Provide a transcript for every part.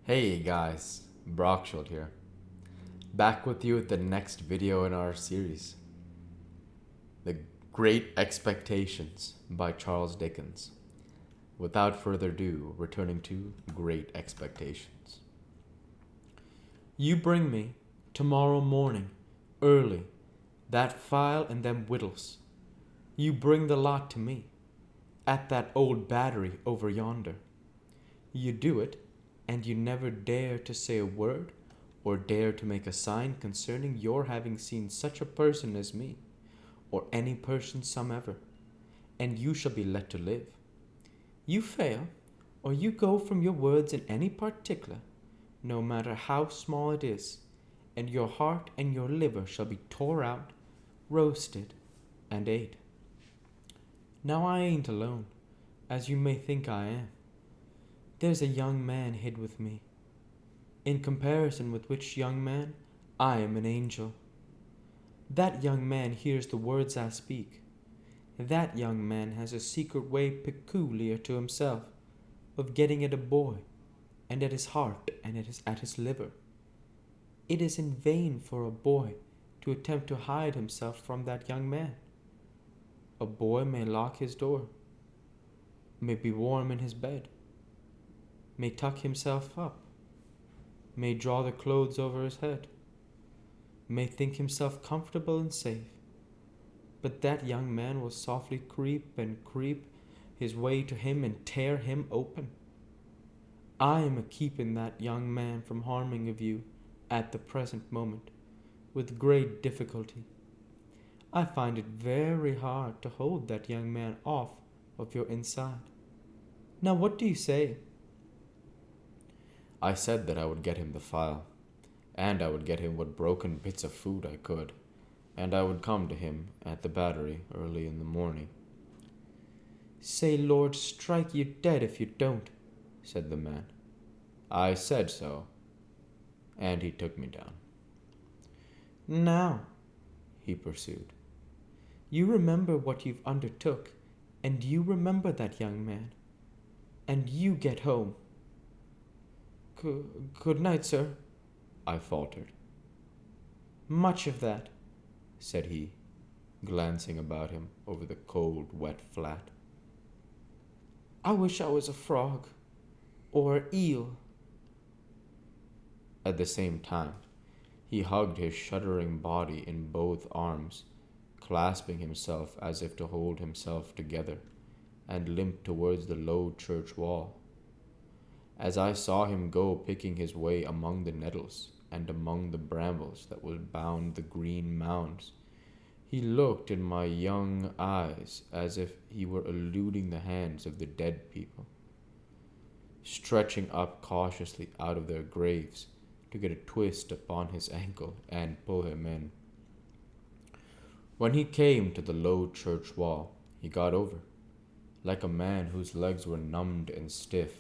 Hey guys, Brockshot here. Back with you with the next video in our series, The Great Expectations by Charles Dickens. Without further ado, returning to Great Expectations. You bring me, tomorrow morning, early, that file and them whittles. You bring the lot to me, at that old battery over yonder. You do it, and you never dare to say a word or dare to make a sign concerning your having seen such a person as me, or any person somever, and you shall be let to live. You fail, or you go from your words in any particular, no matter how small it is, and your heart and your liver shall be tore out, roasted, and ate. Now I ain't alone, as you may think I am. There's a young man hid with me, in comparison with which young man I am an angel. That young man hears the words I speak. That young man has a secret way peculiar to himself of getting at a boy, and at his heart, and at his liver. It is in vain for a boy to attempt to hide himself from that young man. A boy may lock his door, may be warm in his bed, may tuck himself up, may draw the clothes over his head, may think himself comfortable and safe, but that young man will softly creep and creep his way to him and tear him open. I am a keeping that young man from harming of you at the present moment, with great difficulty. I find it very hard to hold that young man off of your inside. Now what do you say? I said that I would get him the file, and I would get him what broken bits of food I could, and I would come to him at the battery early in the morning. Say, Lord, strike you dead if you don't, said the man. I said so, and he took me down. Now, he pursued, you remember what you've undertook, and you remember that young man, and you get home. Good night, sir, I faltered. Much of that, said he, glancing about him over the cold, wet flat. I wish I was a frog, or an eel. At the same time, he hugged his shuddering body in both arms, clasping himself as if to hold himself together, and limped towards the low church wall. As I saw him go picking his way among the nettles and among the brambles that would bound the green mounds, he looked in my young eyes as if he were eluding the hands of the dead people, stretching up cautiously out of their graves to get a twist upon his ankle and pull him in. When he came to the low church wall, he got over, like a man whose legs were numbed and stiff,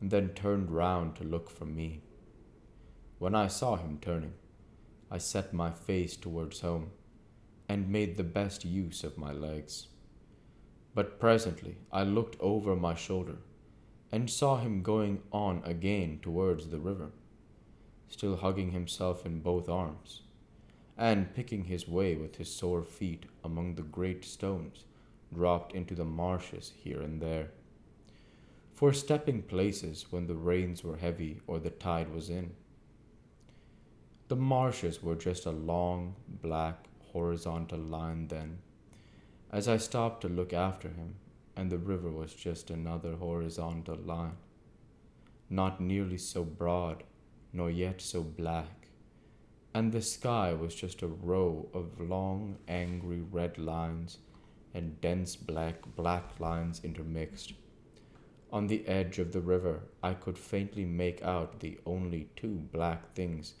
and then turned round to look for me. When I saw him turning, I set my face towards home, and made the best use of my legs. But presently I looked over my shoulder, and saw him going on again towards the river, still hugging himself in both arms, and picking his way with his sore feet among the great stones dropped into the marshes here and there, for stepping places when the rains were heavy or the tide was in. The marshes were just a long, black, horizontal line then, as I stopped to look after him, and the river was just another horizontal line, not nearly so broad, nor yet so black, and the sky was just a row of long, angry red lines and dense black lines intermixed. On the edge of the river I could faintly make out the only two black things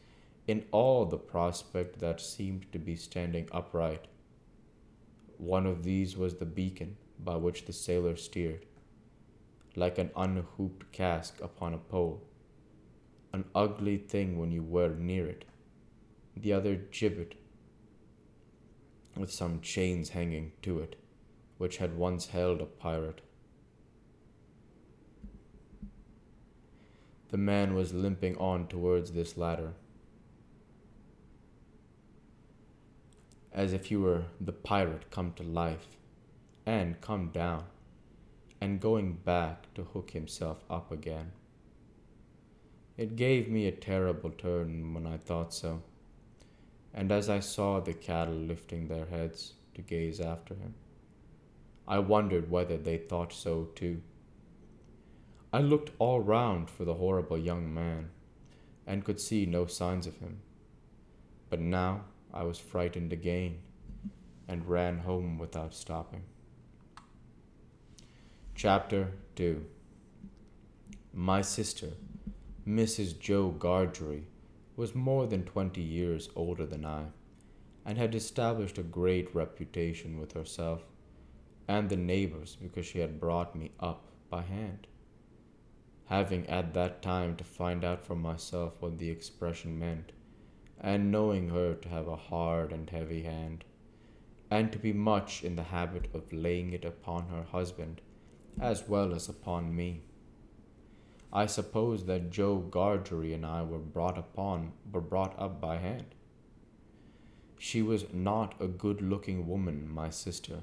in all the prospect that seemed to be standing upright. One of these was the beacon by which the sailor steered, like an unhooped cask upon a pole, an ugly thing when you were near it. The other gibbet, with some chains hanging to it, which had once held a pirate. The man was limping on towards this ladder, as if he were the pirate come to life, and come down, and going back to hook himself up again. It gave me a terrible turn when I thought so, and as I saw the cattle lifting their heads to gaze after him, I wondered whether they thought so too. I looked all round for the horrible young man, and could see no signs of him. But now I was frightened again, and ran home without stopping. Chapter 2. My sister, Mrs. Joe Gargery, was more than 20 years older than I, and had established a great reputation with herself and the neighbors because she had brought me up by hand. Having at that time to find out for myself what the expression meant, and knowing her to have a hard and heavy hand, and to be much in the habit of laying it upon her husband as well as upon me, I suppose that Joe Gargery and I were brought up by hand. She was not a good-looking woman, my sister,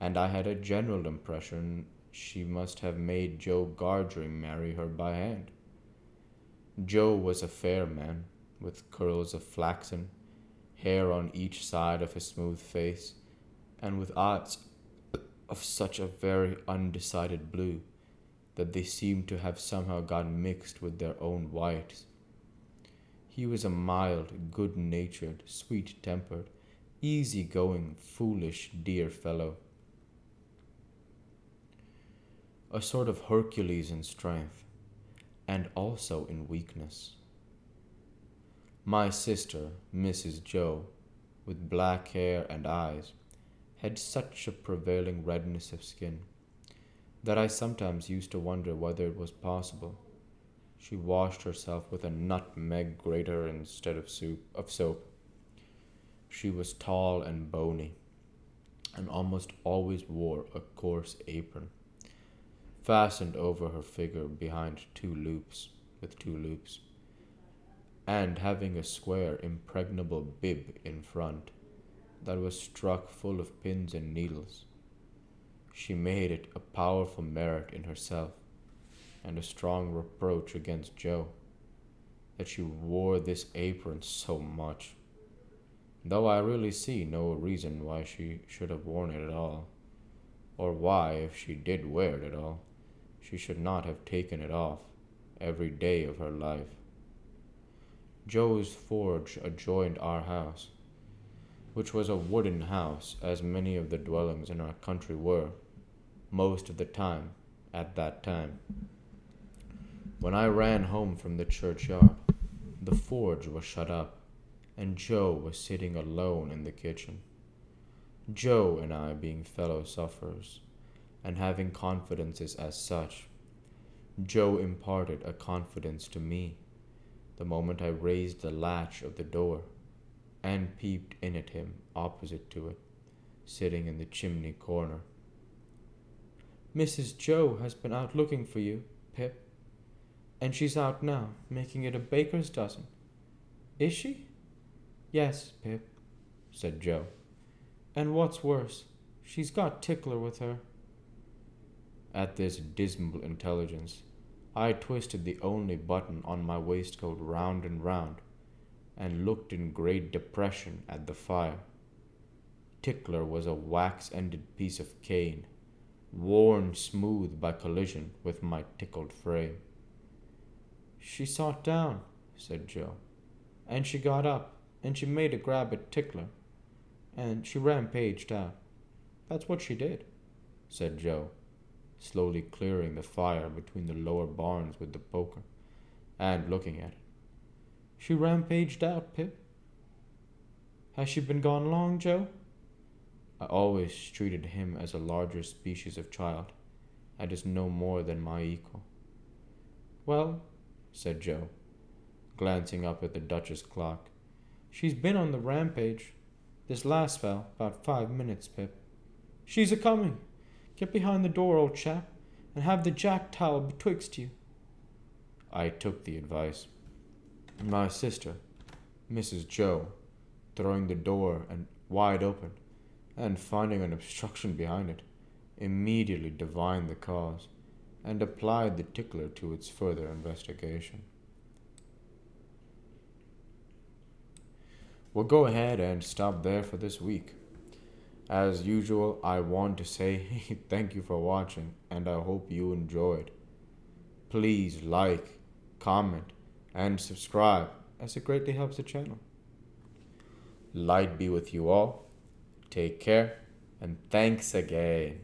and I had a general impression she must have made Joe Gargery marry her by hand. Joe was a fair man, with curls of flaxen, hair on each side of his smooth face, and with eyes of such a very undecided blue that they seemed to have somehow got mixed with their own whites. He was a mild, good-natured, sweet-tempered, easy-going, foolish, dear fellow, a sort of Hercules in strength, and also in weakness. My sister, Mrs. Joe, with black hair and eyes, had such a prevailing redness of skin that I sometimes used to wonder whether it was possible she washed herself with a nutmeg grater instead of soap. She was tall and bony, and almost always wore a coarse apron, fastened over her figure behind with two loops, and having a square, impregnable bib in front that was struck full of pins and needles. She made it a powerful merit in herself, and a strong reproach against Joe, that she wore this apron so much, though I really see no reason why she should have worn it at all, or why, if she did wear it at all, she should not have taken it off every day of her life. Joe's forge adjoined our house, which was a wooden house, as many of the dwellings in our country were, most of the time, at that time. When I ran home from the churchyard, the forge was shut up, and Joe was sitting alone in the kitchen. Joe and I being fellow sufferers, and having confidences as such, Joe imparted a confidence to me the moment I raised the latch of the door and peeped in at him opposite to it, sitting in the chimney corner. "Mrs. Joe has been out looking for you, Pip, and she's out now, making it a baker's dozen. Is she?" "Yes, Pip," said Joe. "And what's worse, she's got Tickler with her." At this dismal intelligence, I twisted the only button on my waistcoat round and round, and looked in great depression at the fire. Tickler was a wax-ended piece of cane, worn smooth by collision with my tickled frame. "She sat down," said Joe, "and she got up, and she made a grab at Tickler, and she rampaged out. That's what she did," said Joe, slowly clearing the fire between the lower barns with the poker, and looking at it. "She rampaged out, Pip." "Has she been gone long, Joe?" I always treated him as a larger species of child, and is no more than my equal. "Well," said Joe, glancing up at the Duchess clock, "she's been on the rampage this last spell about 5 minutes, Pip. She's a-coming. Get behind the door, old chap, and have the jack towel betwixt you." I took the advice. My sister, Mrs. Joe, throwing the door wide open and finding an obstruction behind it, immediately divined the cause and applied the tickler to its further investigation. We'll go ahead and stop there for this week. As usual, I want to say thank you for watching and I hope you enjoyed. Please like, comment, and subscribe as it greatly helps the channel. Light be with you all. Take care and thanks again.